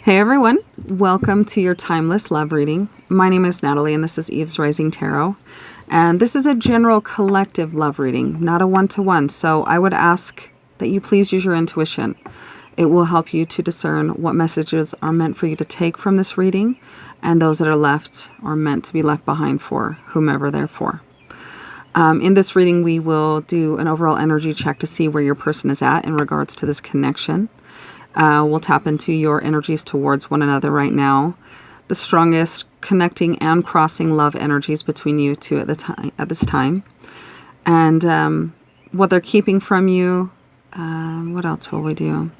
Hey everyone, welcome to your Timeless Love Reading. My name is Natalie and this is Eve's Rising Tarot. And this is a general collective love reading, not a one-to-one. So I would ask that you please use your intuition. It will help you to discern what messages are meant for you to take from this reading and those that are left or meant to be left behind for whomever they're for. In this reading, we will do an overall energy check to see where your person is at in regards to this connection. We'll tap into your energies towards one another right now. The strongest connecting and crossing love energies between you two at this time. And what they're keeping from you. What else will we do?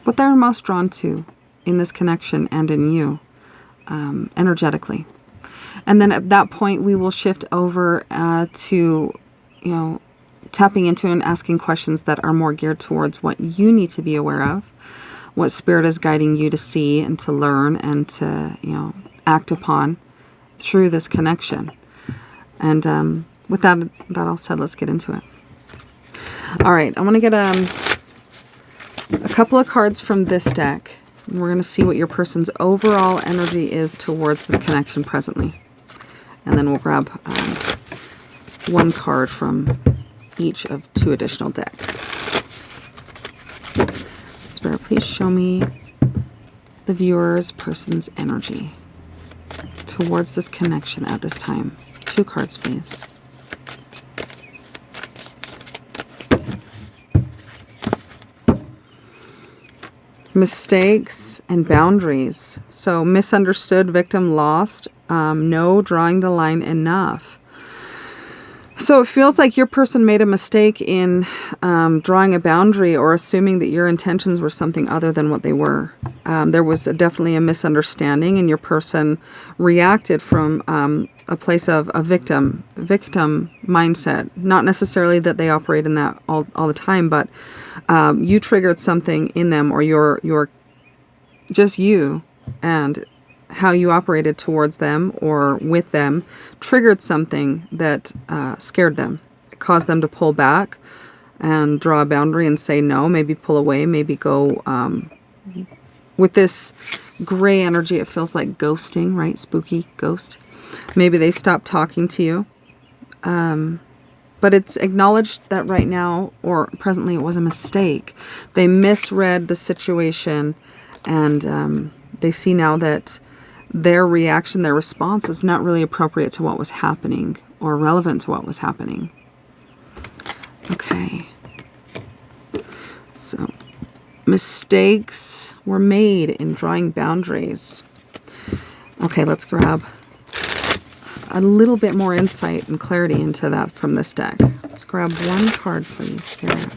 What they're most drawn to in this connection and in you, energetically. And then at that point, we will shift over to, tapping into and asking questions that are more geared towards what you need to be aware of, what spirit is guiding you to see and to learn and to, act upon through this connection. And with that all said, let's get into it. All right, I want to get a couple of cards from this deck. We're going to see what your person's overall energy is towards this connection presently. And then we'll grab one card from each of two additional decks. Spirit, please show me the viewer's person's energy towards this connection at this time. Two cards, please. Mistakes and boundaries. So misunderstood, victim lost, no drawing the line enough. So it feels like your person made a mistake in drawing a boundary or assuming that your intentions were something other than what they were. There was definitely a misunderstanding and your person reacted from a place of a victim mindset. Not necessarily that they operate in that all the time, but you triggered something in them, or your just you and how you operated towards them or with them triggered something that scared them. It caused them to pull back and draw a boundary and say no, maybe pull away, maybe go with this gray energy. It feels like ghosting, right? Spooky ghost. Maybe they stopped talking to you. But it's acknowledged that right now or presently it was a mistake. They misread the situation and they see now that their reaction, their response is not really appropriate to what was happening or relevant to what was happening. Okay. So, mistakes were made in drawing boundaries. Okay, let's grab a little bit more insight and clarity into that from this deck. Let's grab one card, please, Spirit.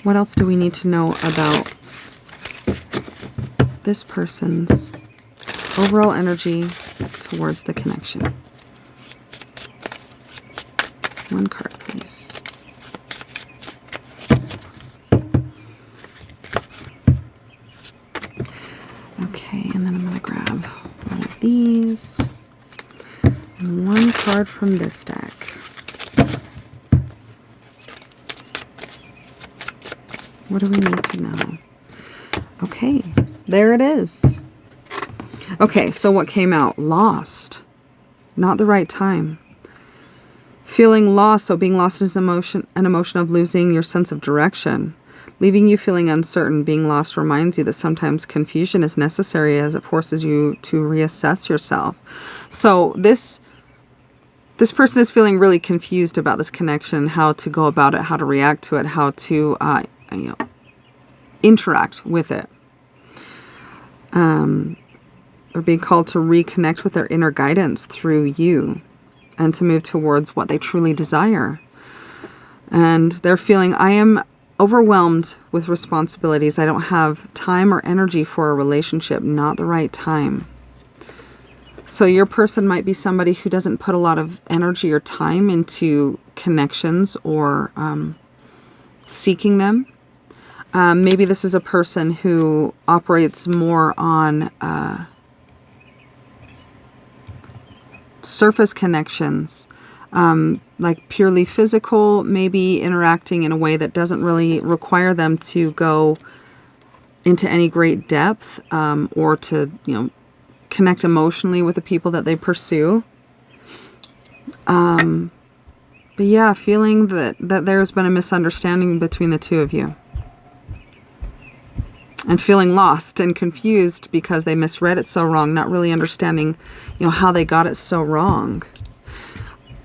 What else do we need to know about this person's overall energy towards the connection? One card, please. Okay, and then I'm going to grab one of these. And one card from this deck. What do we need to know? Okay, there it is. Okay, so what came out? Lost. Not the right time. Feeling lost, so being lost is an emotion of losing your sense of direction. Leaving you feeling uncertain. Being lost reminds you that sometimes confusion is necessary as it forces you to reassess yourself. So this person is feeling really confused about this connection, how to go about it, how to react to it, how to interact with it. Or being called to reconnect with their inner guidance through you and to move towards what they truly desire. And they're feeling, I am overwhelmed with responsibilities. I don't have time or energy for a relationship, not the right time. So your person might be somebody who doesn't put a lot of energy or time into connections or seeking them. Maybe this is a person who operates more on surface connections, like purely physical, maybe interacting in a way that doesn't really require them to go into any great depth, or to, connect emotionally with the people that they pursue. But yeah, feeling that there's been a misunderstanding between the two of you. And feeling lost and confused because they misread it so wrong, not really understanding, how they got it so wrong.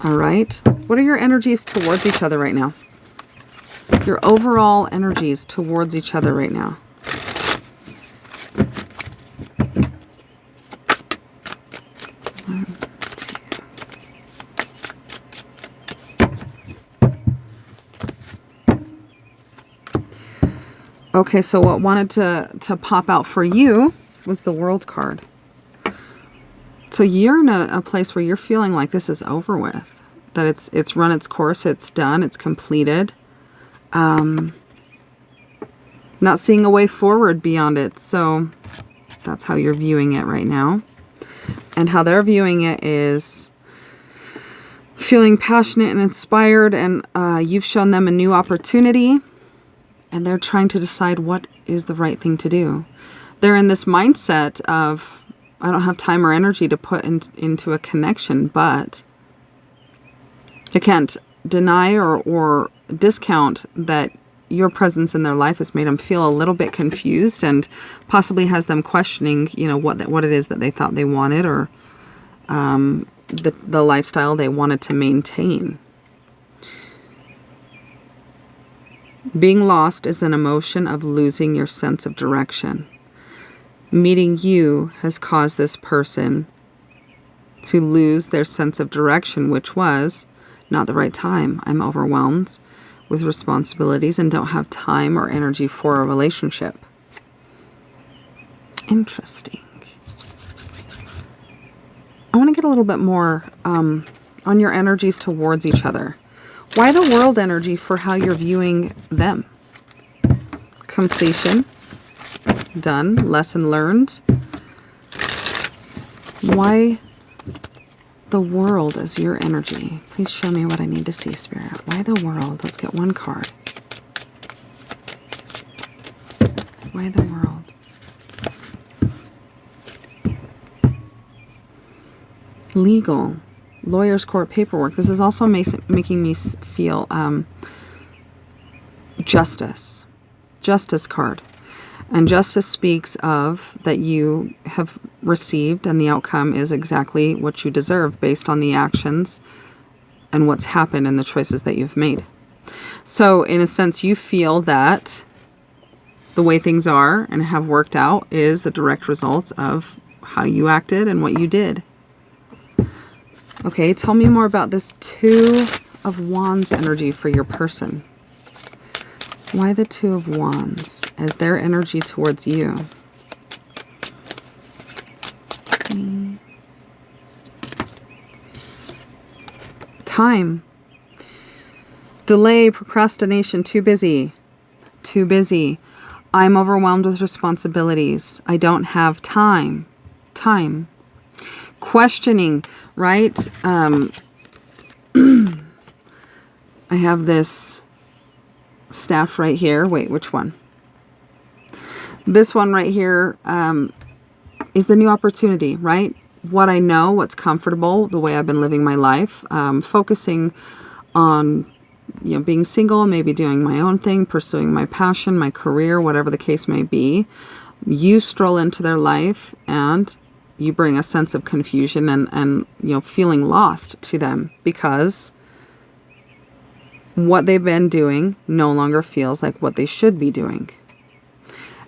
All right. What are your energies towards each other right now? Your overall energies towards each other right now. Okay, so what wanted to pop out for you was the World card. So you're in a place where you're feeling like this is over with, that it's run its course, it's done, it's completed. Not seeing a way forward beyond it. So that's how you're viewing it right now. And how they're viewing it is feeling passionate and inspired, and you've shown them a new opportunity. And they're trying to decide what is the right thing to do. They're in this mindset of, I don't have time or energy to put into a connection, but I can't deny or discount that your presence in their life has made them feel a little bit confused and possibly has them questioning, what it is that they thought they wanted, or the lifestyle they wanted to maintain. Being lost is an emotion of losing your sense of direction. Meeting you has caused this person to lose their sense of direction, which was not the right time. I'm overwhelmed with responsibilities and don't have time or energy for a relationship. Interesting. I want to get a little bit more on your energies towards each other. Why the World energy for how you're viewing them? Completion. Done. Lesson learned. Why the World as your energy? Please show me what I need to see, Spirit. Why the World? Let's get one card. Why the World? Legal. Lawyer's court paperwork. This is also making me feel justice. Justice card. And justice speaks of that you have received and the outcome is exactly what you deserve based on the actions and what's happened and the choices that you've made. So in a sense, you feel that the way things are and have worked out is the direct result of how you acted and what you did. Okay, tell me more about this Two of Wands energy for your person. Why the Two of Wands as their energy towards you? Time. Delay, procrastination, too busy. Too busy. I'm overwhelmed with responsibilities. I don't have time. Time. Questioning, right? I have this staff right here. Wait, which one? This one right here is the new opportunity, right? What I know, what's comfortable, the way I've been living my life, focusing on, being single, maybe doing my own thing, pursuing my passion, my career, whatever the case may be. You stroll into their life and you bring a sense of confusion and feeling lost to them because what they've been doing no longer feels like what they should be doing.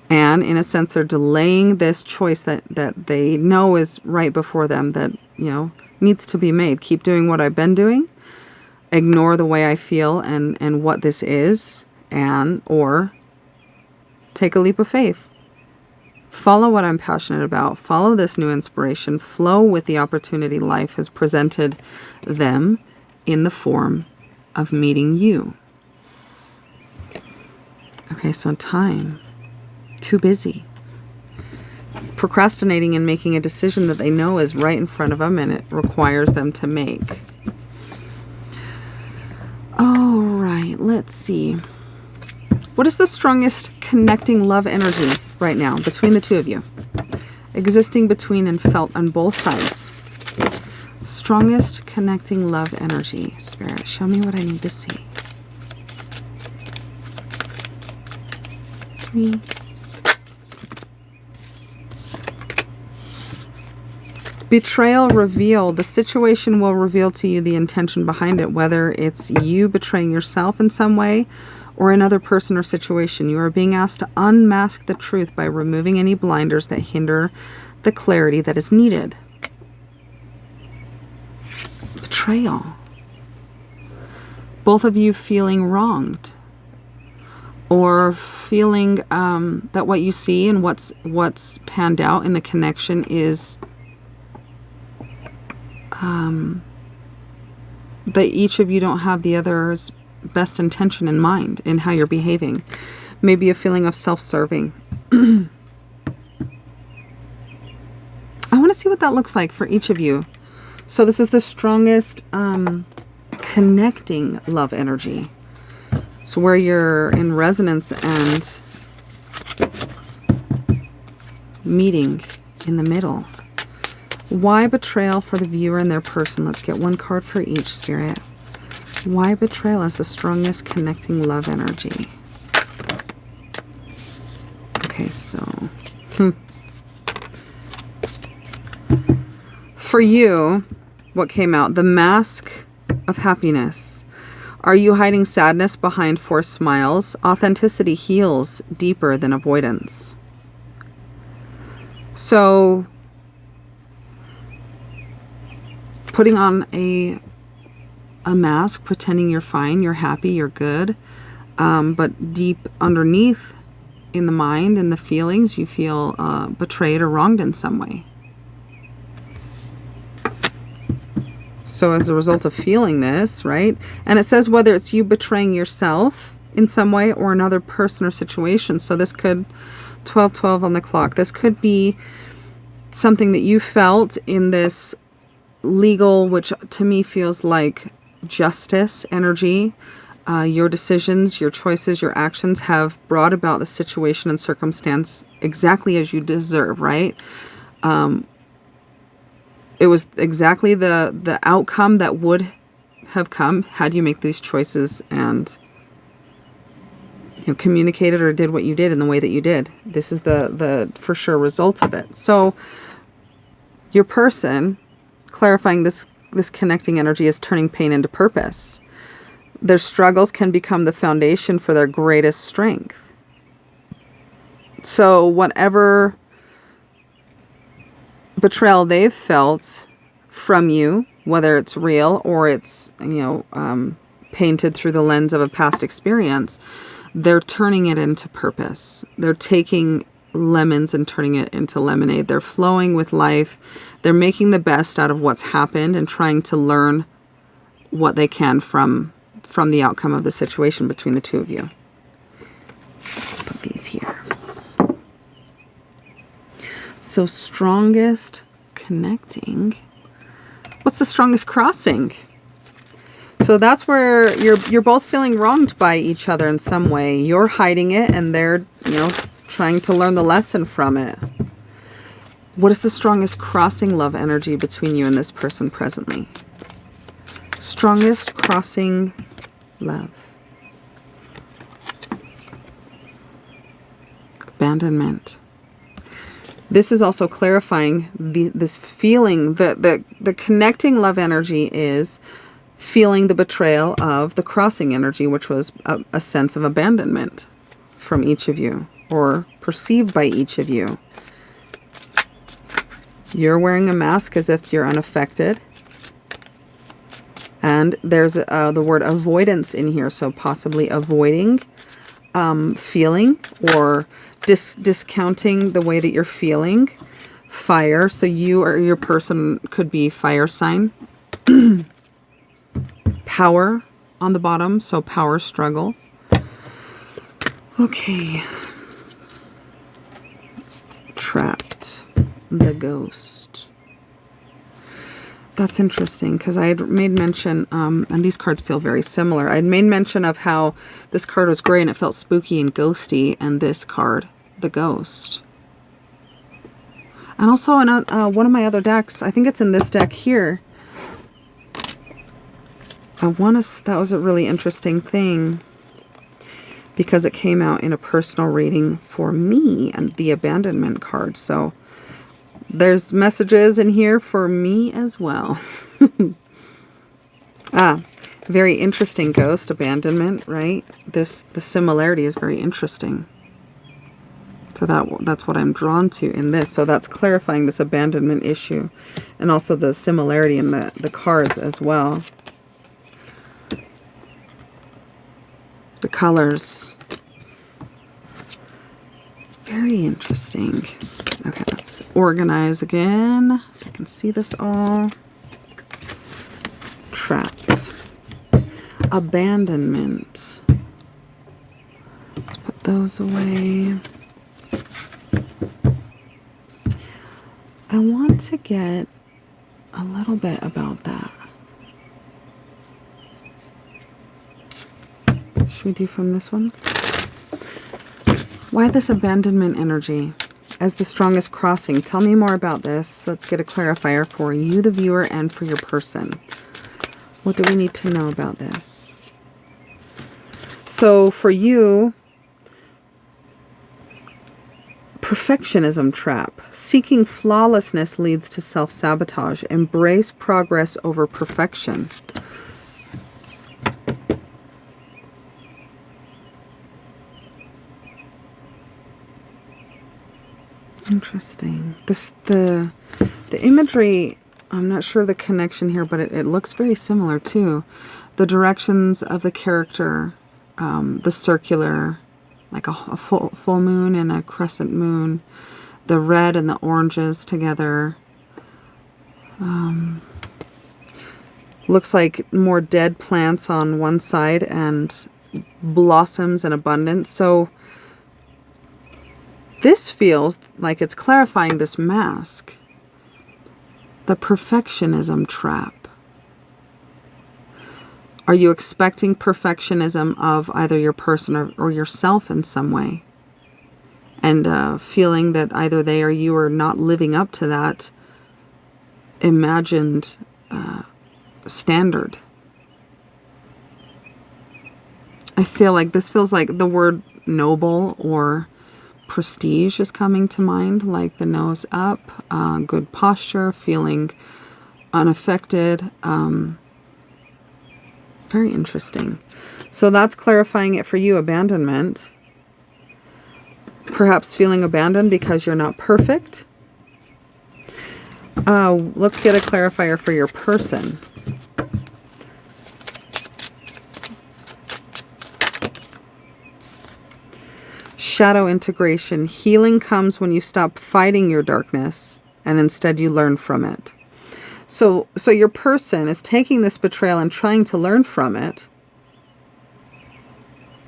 And in a sense, they're delaying this choice that they know is right before them that, needs to be made. Keep doing what I've been doing. Ignore the way I feel and what this is, or take a leap of faith. Follow what I'm passionate about. Follow this new inspiration. Flow with the opportunity life has presented them in the form of meeting you. Okay, so time. Too busy. Procrastinating and making a decision that they know is right in front of them and it requires them to make. All right, let's see. What is the strongest connecting love energy right now between the two of you. Existing between and felt on both sides. Strongest connecting love energy. Spirit, show me what I need to see. 3. Betrayal revealed. The situation will reveal to you the intention behind it, whether it's you betraying yourself in some way or another person or situation. You are being asked to unmask the truth by removing any blinders that hinder the clarity that is needed. Betrayal. Both of you feeling wronged, or feeling that what you see and what's panned out in the connection is that each of you don't have the other's best intention in mind in how you're behaving. Maybe a feeling of self-serving. I want to see what that looks like for each of you. So this is the strongest connecting love energy. It's where you're in resonance and meeting in the middle. Why betrayal for the viewer and their person? Let's get one card for each, Spirit. Why betrayal is the strongest connecting love energy? Okay, so for you, what came out? The mask of happiness. Are you hiding sadness behind forced smiles? Authenticity heals deeper than avoidance. So putting on a mask, pretending you're fine, you're happy, you're good, but deep underneath in the mind and the feelings, you feel betrayed or wronged in some way. So as a result of feeling this, right? And it says whether it's you betraying yourself in some way or another person or situation. So this could, 12:12 on the clock, this could be something that you felt in this legal, which to me feels like justice energy. Your decisions, your choices, your actions have brought about the situation and circumstance exactly as you deserve, right? It was exactly the outcome that would have come had you make these choices and communicated or did what you did in the way that you did. This is the for sure result of it. So your person, clarifying this connecting energy, is turning pain into purpose. Their struggles can become the foundation for their greatest strength. So whatever betrayal they've felt from you, whether it's real or it's painted through the lens of a past experience, they're turning it into purpose. They're taking lemons and turning it into lemonade. They're flowing with life. They're making the best out of what's happened and trying to learn what they can from the outcome of the situation between the two of you. Put these here. So strongest connecting. What's the strongest crossing? So that's where you're both feeling wronged by each other in some way. You're hiding it and they're, trying to learn the lesson from it. What is the strongest crossing love energy between you and this person presently? Strongest crossing love. Abandonment. This is also clarifying this feeling. The connecting love energy is feeling the betrayal of the crossing energy, which was a sense of abandonment from each of you, or perceived by each of you. You're wearing a mask as if you're unaffected. And there's the word avoidance in here, so possibly avoiding feeling or discounting the way that you're feeling. Fire, so you or your person could be fire sign. Power on the bottom, so power struggle. Okay. Trapped. The ghost. That's interesting because I had made mention, and these cards feel very similar. I had made mention of how this card was gray and it felt spooky and ghosty, and this card the ghost. And also in one of my other decks, I think it's in this deck here. That was a really interesting thing because it came out in a personal reading for me and the abandonment card. So there's messages in here for me as well. Very interesting ghost, abandonment, right? The similarity is very interesting. So that's what I'm drawn to in this. So that's clarifying this abandonment issue and also the similarity in the cards as well. The colors. Very interesting. Okay, let's organize again so you can see this all. Trapped. Abandonment. Let's put those away. I want to get a little bit about that. Should we do from this one? Why this abandonment energy as the strongest crossing? Tell me more about this. Let's get a clarifier for you, the viewer, and for your person. What do we need to know about this? So for you, perfectionism trap. Seeking flawlessness leads to self-sabotage. Embrace progress over perfection. Interesting. The imagery, I'm not sure the connection here, but it looks very similar too. The directions of the character, the circular, like a full moon and a crescent moon, the red and the oranges together. Looks like more dead plants on one side and blossoms in abundance. So this feels like it's clarifying this mask. The perfectionism trap. Are you expecting perfectionism of either your person or yourself in some way? And feeling that either they or you are not living up to that imagined standard. I feel like this feels like the word noble or prestige is coming to mind, like the nose up, good posture, feeling unaffected. Very interesting. So that's clarifying it for you, abandonment. Perhaps feeling abandoned because you're not perfect. Let's get a clarifier for your person. Shadow integration. Healing comes when you stop fighting your darkness and instead you learn from it. So your person is taking this betrayal and trying to learn from it.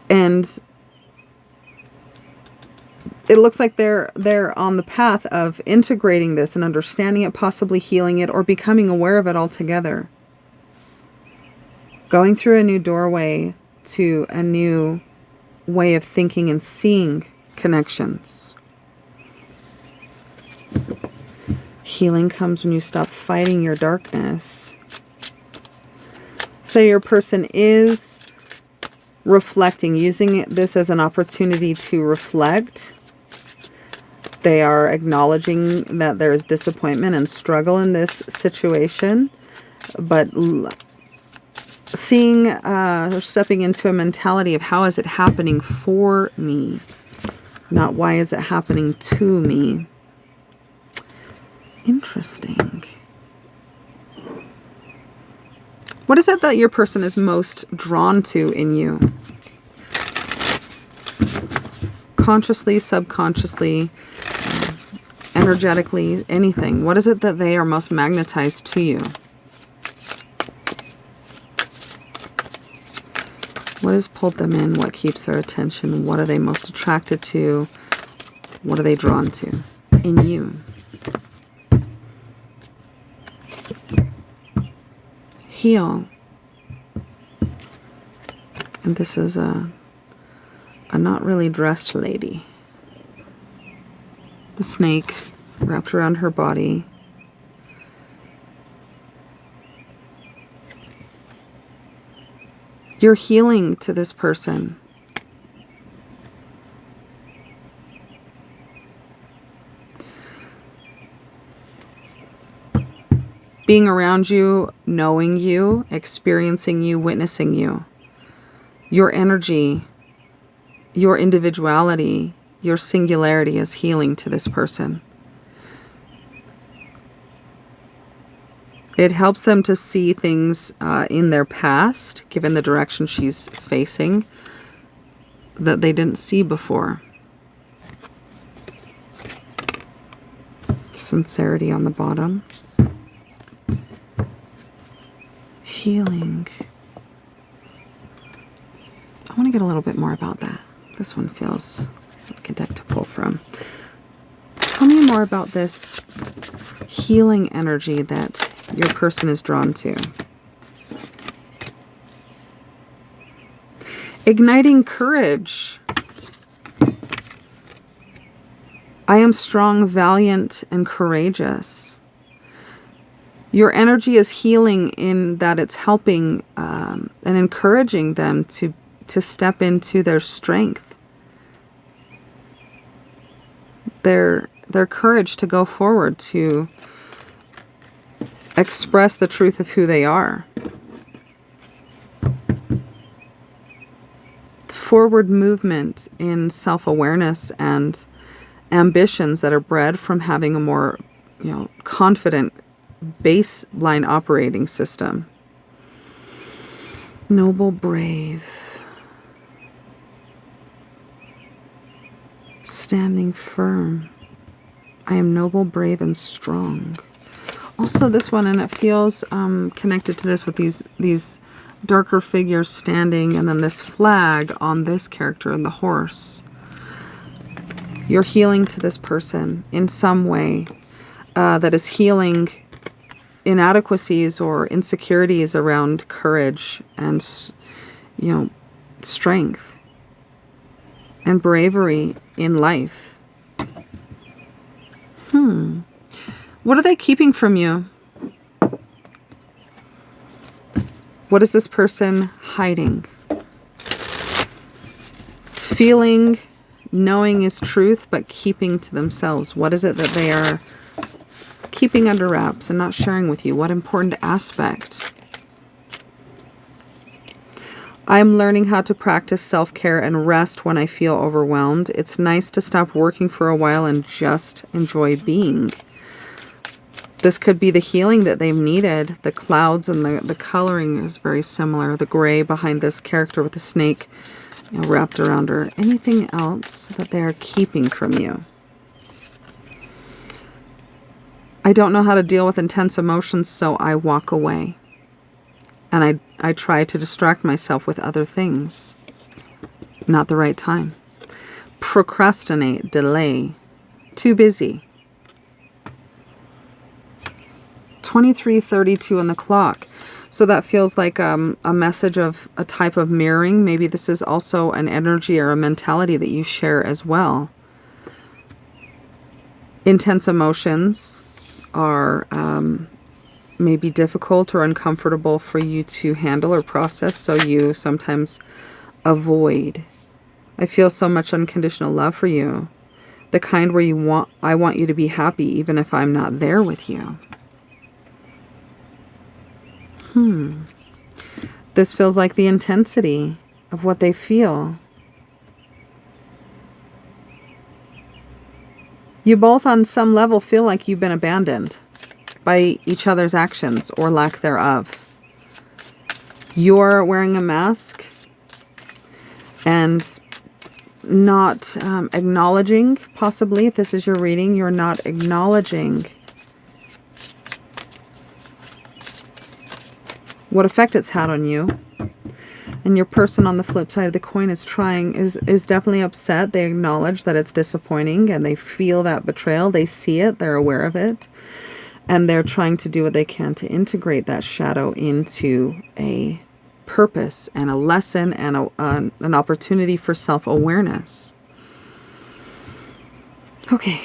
And it looks like they're on the path of integrating this and understanding it, possibly healing it, or becoming aware of it altogether. Going through a new doorway to a new way of thinking and seeing connections. Healing comes when you stop fighting your darkness. So your person is reflecting, using this as an opportunity to reflect. They are acknowledging that there is disappointment and struggle in this situation, but seeing or stepping into a mentality of how is it happening for me, not why is it happening to me. Interesting. What is it that your person is most drawn to in you? Consciously, subconsciously, energetically, anything. What is it that they are most magnetized to you? What has pulled them in? What keeps their attention? What are they most attracted to? What are they drawn to in you? Heal. And this is a not really dressed lady. the snake wrapped around her body. You're healing to this person. Being around you, knowing you, experiencing you, witnessing you. Your energy, your individuality, your singularity is healing to this person. It helps them to see things in their past, given the direction she's facing, that they didn't see before. Sincerity on the bottom. Healing. I want to get a little bit more about that. This one feels like a deck to pull from. Tell me more about this healing energy that your person is drawn to. Igniting courage. I am strong, valiant, and courageous. Your energy is healing in that it's helping and encouraging them to step into their strength. Their courage to go forward, to express the truth of who they are. Forward movement in self-awareness and ambitions that are bred from having a more, confident baseline operating system. Noble, brave. Standing firm. I am noble, brave, and strong. Also this one, and it feels connected to this with these darker figures standing, and then this flag on this character and the horse. You're healing to this person in some way that is healing inadequacies or insecurities around courage and, strength and bravery in life. What are they keeping from you? What is this person hiding? Feeling, knowing is truth, but keeping to themselves. What is it that they are keeping under wraps and not sharing with you? What important aspect? I'm learning how to practice self-care and rest when I feel overwhelmed. It's nice to stop working for a while and just enjoy being. This could be the healing that they've needed. The clouds and the coloring is very similar. The gray behind this character with the snake wrapped around her. Anything else that they are keeping from you? I don't know how to deal with intense emotions, so I walk away. And I try to distract myself with other things. Not the right time. Procrastinate, delay, too busy. 23:32 on the clock. So that feels like a message of a type of mirroring. Maybe this is also an energy or a mentality that you share as well. Intense emotions are maybe difficult or uncomfortable for you to handle or process, so you sometimes avoid. I feel so much unconditional love for you. The kind where I want you to be happy even if I'm not there with you. This feels like the intensity of what they feel. You both on some level feel like you've been abandoned by each other's actions or lack thereof. You're wearing a mask and not acknowledging, possibly, if this is your reading, you're not acknowledging what effect it's had on you. And your person on the flip side of the coin is definitely upset. They acknowledge that it's disappointing and they feel that betrayal. They see it, they're aware of it. And they're trying to do what they can to integrate that shadow into a purpose and a lesson and an opportunity for self-awareness. Okay,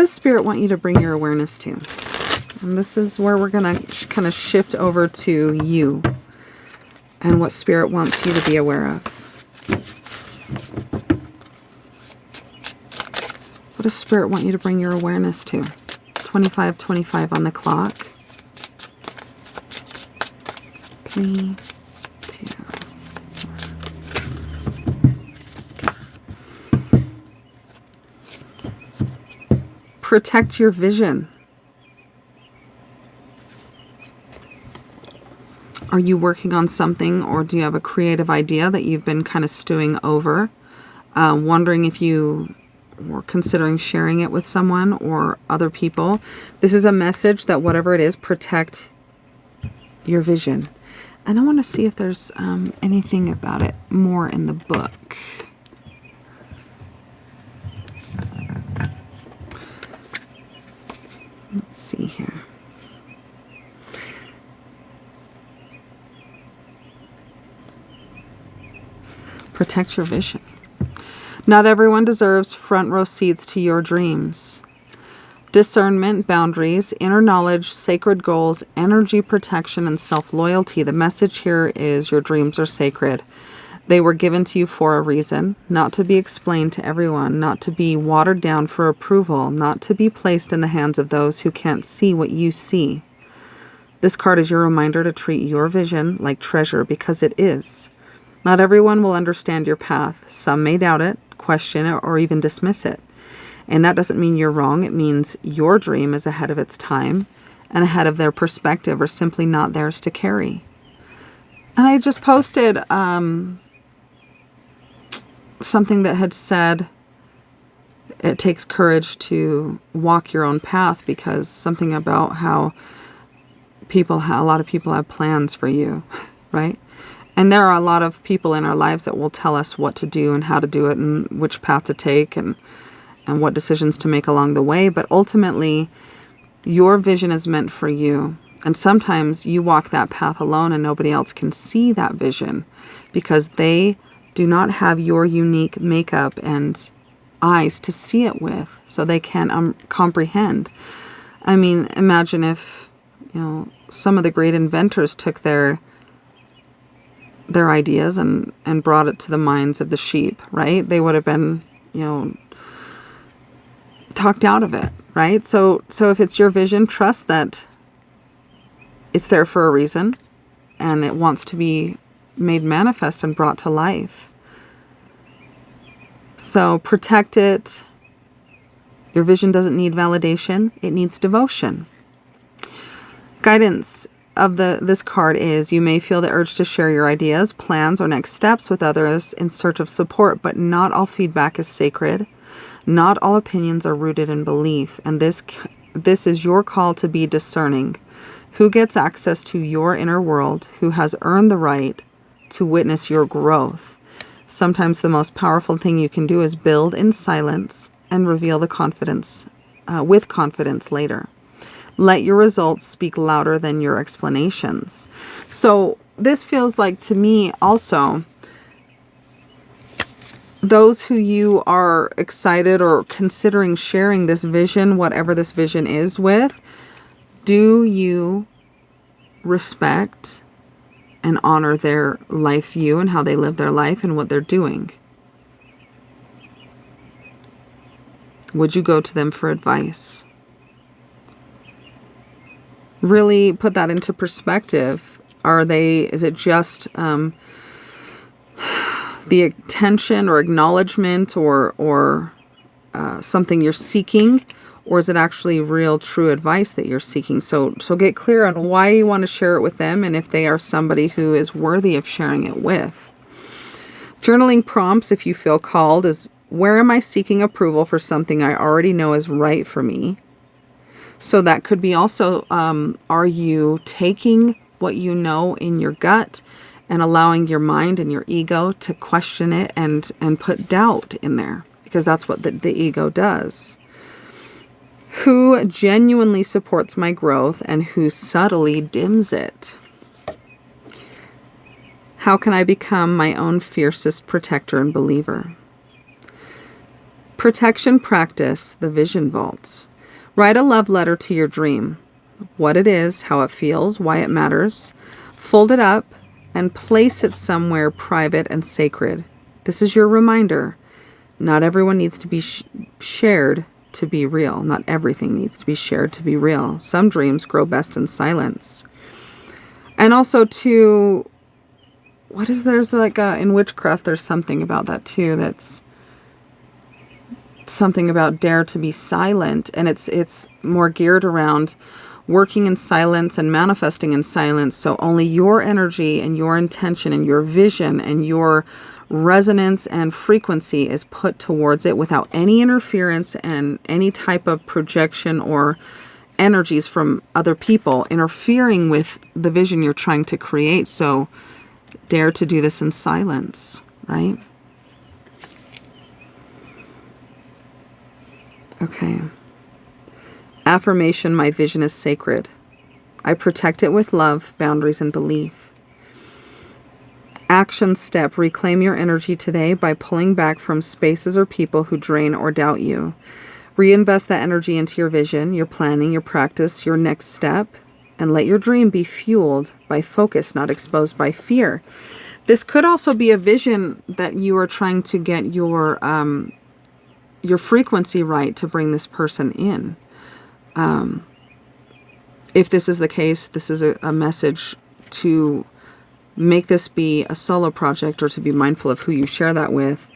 does Spirit want you to bring your awareness to? And this is where we're going to kind of shift over to you and what Spirit wants you to be aware of. What does Spirit want you to bring your awareness to? 25:25 on the clock. 3, 2, 1. Protect your vision. Are you working on something, or do you have a creative idea that you've been kind of stewing over? Wondering if you were considering sharing it with someone or other people. This is a message that whatever it is, protect your vision. And I want to see if there's anything about it more in the book. Let's see here. Protect your vision. Not everyone deserves front row seats to your dreams. Discernment, boundaries, inner knowledge, sacred goals, energy protection, and self-loyalty. The message here is your dreams are sacred. They were given to you for a reason, not to be explained to everyone, not to be watered down for approval, not to be placed in the hands of those who can't see what you see. This card is your reminder to treat your vision like treasure, because it is. Not everyone will understand your path. Some may doubt it, question it, or even dismiss it. And that doesn't mean you're wrong. It means your dream is ahead of its time and ahead of their perspective, or simply not theirs to carry. And I just posted something that had said it takes courage to walk your own path, because something about how a lot of people have plans for you, right? And there are a lot of people in our lives that will tell us what to do and how to do it and which path to take and what decisions to make along the way. But ultimately, your vision is meant for you. And sometimes you walk that path alone and nobody else can see that vision, because they do not have your unique makeup and eyes to see it with, so they can't comprehend. I mean, imagine if, some of the great inventors took their ideas and brought it to the minds of the sheep, right? They would have been, talked out of it, right? So if it's your vision, trust that it's there for a reason and it wants to be made manifest and brought to life. So protect it. Your vision doesn't need validation. It needs devotion. Guidance of this card is: you may feel the urge to share your ideas, plans, or next steps with others in search of support, but not all feedback is sacred. Not all opinions are rooted in belief, and this is your call to be discerning. Who gets access to your inner world? Who has earned the right to witness your growth? Sometimes the most powerful thing you can do is build in silence and reveal the confidence with confidence later. Let your results speak louder than your explanations. So this feels like, to me also, those who you are excited or considering sharing this vision, whatever this vision is with, do you respect and honor their life view and how they live their life and what they're doing? Would you go to them for advice? Really put that into perspective. Is it just the attention or acknowledgement or something you're seeking? Or is it actually real, true advice that you're seeking? So get clear on why you want to share it with them, and if they are somebody who is worthy of sharing it with. Journaling prompts, if you feel called, is: where am I seeking approval for something I already know is right for me? So that could be also, are you taking what you know in your gut and allowing your mind and your ego to question it and put doubt in there? Because that's what the ego does. Who genuinely supports my growth and who subtly dims it? How can I become my own fiercest protector and believer? Protection practice, the vision vault. Write a love letter to your dream. What it is, how it feels, why it matters. Fold it up and place it somewhere private and sacred. This is your reminder. Not everyone needs to be shared to be real. Not everything needs to be shared to be real. Some dreams grow best in silence. And also to, there's like in witchcraft, there's something about that too. That's something about dare to be silent. And it's more geared around working in silence and manifesting in silence. So only your energy and your intention and your vision and your resonance and frequency is put towards it without any interference and any type of projection or energies from other people interfering with the vision you're trying to create. So dare to do this in silence, right? Okay. Affirmation, my vision is sacred. I protect it with love, boundaries, and belief. Action step, reclaim your energy today by pulling back from spaces or people who drain or doubt you. Reinvest that energy into your vision, your planning, your practice, your next step, and let your dream be fueled by focus, not exposed by fear. This could also be a vision that you are trying to get your frequency right to bring this person in. If this is the case, this is a message to make this be a solo project or to be mindful of who you share that with.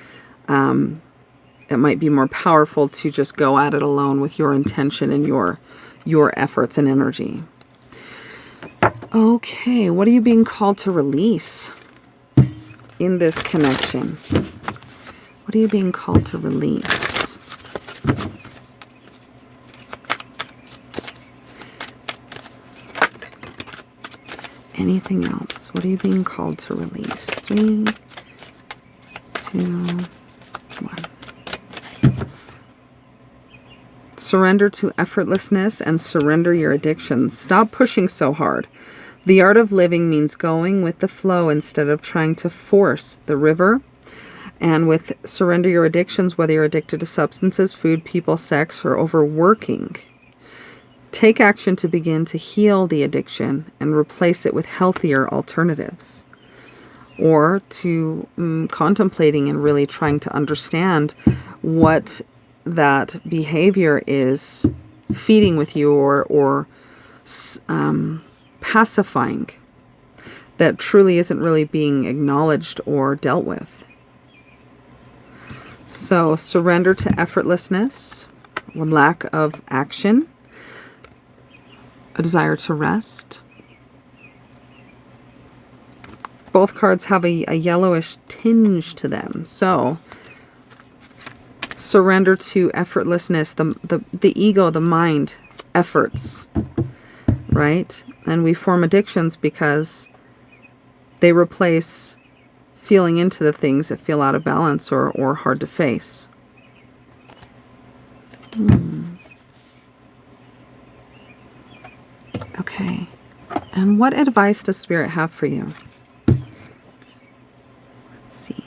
It might be more powerful to just go at it alone with your intention and your efforts and energy. Okay, what are you being called to release in this connection? What are you being called to release? Anything else? What are you being called to release? 3, 2, 1. Surrender to effortlessness and surrender your addictions. Stop pushing so hard. The art of living means going with the flow instead of trying to force the river. And with surrender your addictions, whether you're addicted to substances, food, people, sex, or overworking, take action to begin to heal the addiction and replace it with healthier alternatives. Or to contemplating and really trying to understand what that behavior is feeding with you or pacifying that truly isn't really being acknowledged or dealt with. So surrender to effortlessness, lack of action, a desire to rest. Both cards have a yellowish tinge to them. So surrender to effortlessness, the ego, the mind, efforts, right? And we form addictions because they replace feeling into the things that feel out of balance or hard to face. Okay. And what advice does Spirit have for you? Let's see.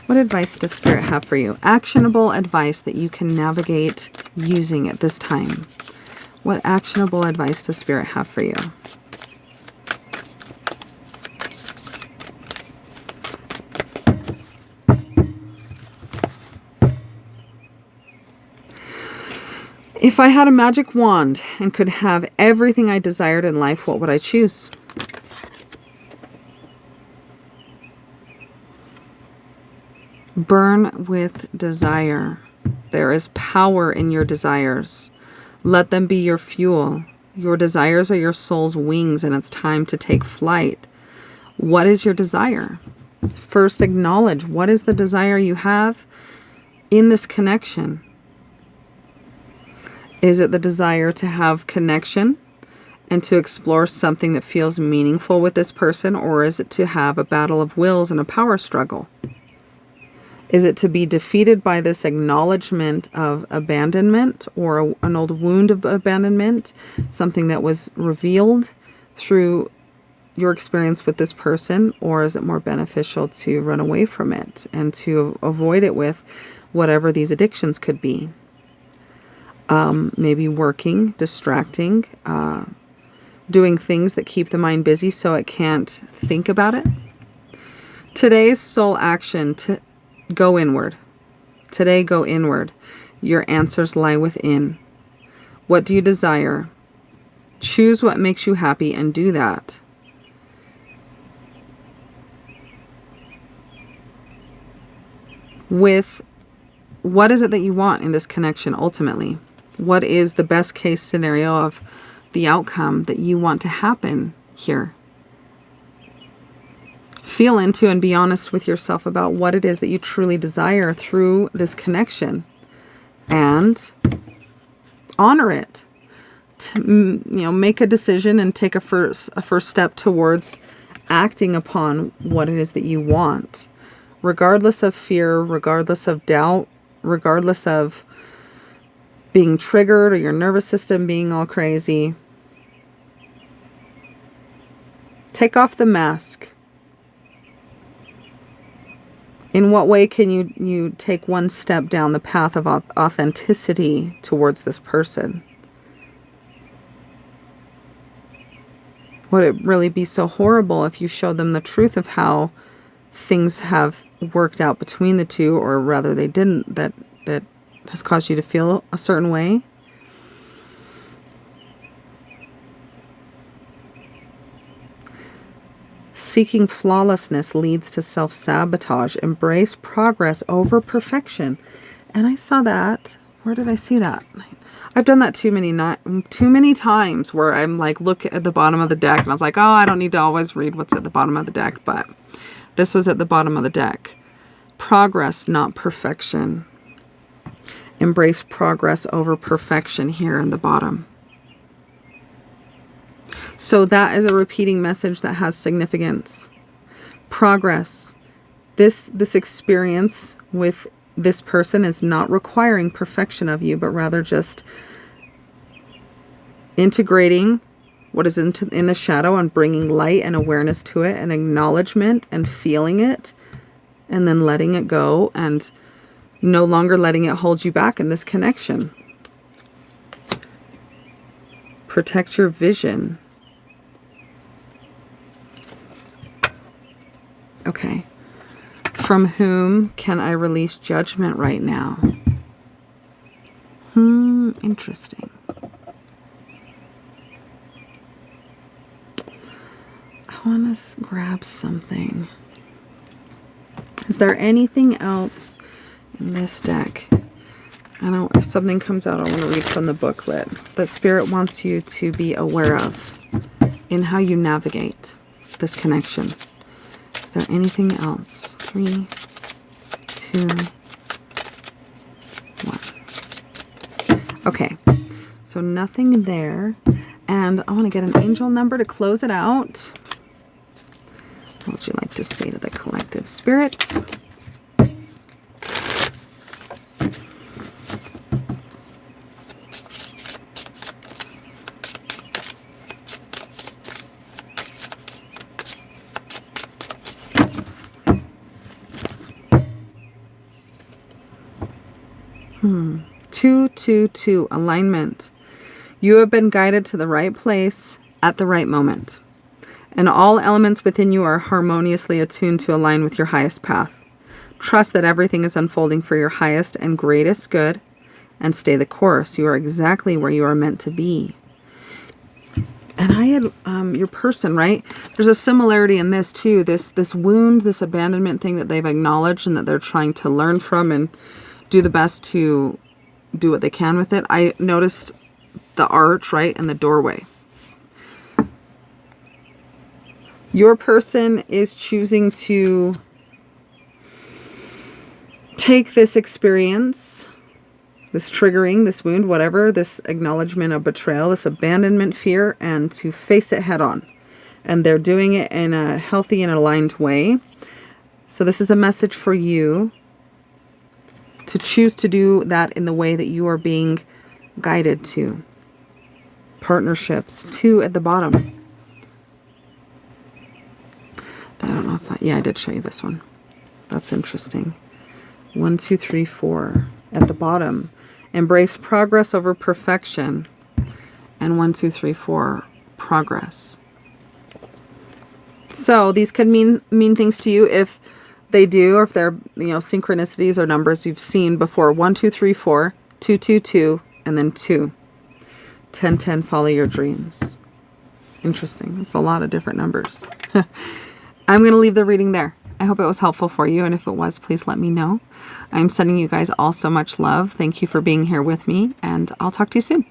What advice does Spirit have for you? Actionable advice that you can navigate using at this time. What actionable advice does Spirit have for you? If I had a magic wand and could have everything I desired in life, what would I choose? Burn with desire. There is power in your desires. Let them be your fuel. Your desires are your soul's wings, and it's time to take flight. What is your desire? First, acknowledge what is the desire you have in this connection. Is it the desire to have connection and to explore something that feels meaningful with this person, or is it to have a battle of wills and a power struggle? Is it to be defeated by this acknowledgement of abandonment or an old wound of abandonment, something that was revealed through your experience with this person, or is it more beneficial to run away from it and to avoid it with whatever these addictions could be? maybe working, distracting, doing things that keep the mind busy so it can't think about it. Today's soul action to go inward. Today, go inward. Your answers lie within. What do you desire? Choose what makes you happy and do that. With what is it that you want in this connection ultimately? What is the best case scenario of the outcome that you want to happen here? Feel into and be honest with yourself about what it is that you truly desire through this connection, and honor it. Make a decision and take a first step towards acting upon what it is that you want, regardless of fear, regardless of doubt, regardless of being triggered or your nervous system being all crazy. Take off the mask. In what way can you take one step down the path of authenticity towards this person? Would it really be so horrible if you showed them the truth of how things have worked out between the two, or rather they didn't, that has caused you to feel a certain way? Seeking flawlessness leads to self-sabotage. Embrace progress over perfection. And I saw that. Where did I see that? I've done that too many times where I'm like, look at the bottom of the deck, and I was like, oh, I don't need to always read what's at the bottom of the deck, but this was at the bottom of the deck. Progress, not perfection. Embrace progress over perfection here in the bottom. So that is a repeating message that has significance. Progress. This experience with this person is not requiring perfection of you, but rather just integrating what is in the shadow and bringing light and awareness to it and acknowledgement and feeling it, and then letting it go and no longer letting it hold you back in this connection. Protect your vision. Okay. From whom can I release judgment right now? Interesting. I want to grab something. Is there anything else in this deck? I know if something comes out, I want to read from the booklet that Spirit wants you to be aware of in how you navigate this connection. Is there anything else? 3, 2, 1. Okay, so nothing there. And I want to get an angel number to close it out. What would you like to say to the collective spirit? Two, 2, 2, alignment. You have been guided to the right place at the right moment, and all elements within you are harmoniously attuned to align with your highest path. Trust that everything is unfolding for your highest and greatest good, and stay the course. You are exactly where you are meant to be. And I had your person, right? There's a similarity in this too. This wound, this abandonment thing that they've acknowledged and that they're trying to learn from and do the best to do what they can with it. I noticed the arch, right, and the doorway. Your person is choosing to take this experience, this triggering, this wound, whatever, this acknowledgement of betrayal, this abandonment fear, and to face it head on. And they're doing it in a healthy and aligned way. So this is a message for you to choose to do that in the way that you are being guided to. Partnerships, 2 at the bottom. I don't know if I did show you this one. That's interesting. 1, 2, 3, 4 at the bottom. Embrace progress over perfection. And 1, 2, 3, 4, progress. So these could mean things to you if they do, or if they're, synchronicities or numbers you've seen before. 1, 2, 3, 4, 2, 2, 2, and then 2. 10, 10, follow your dreams. Interesting. It's a lot of different numbers. I'm going to leave the reading there. I hope it was helpful for you, and if it was, please let me know. I'm sending you guys all so much love. Thank you for being here with me, and I'll talk to you soon.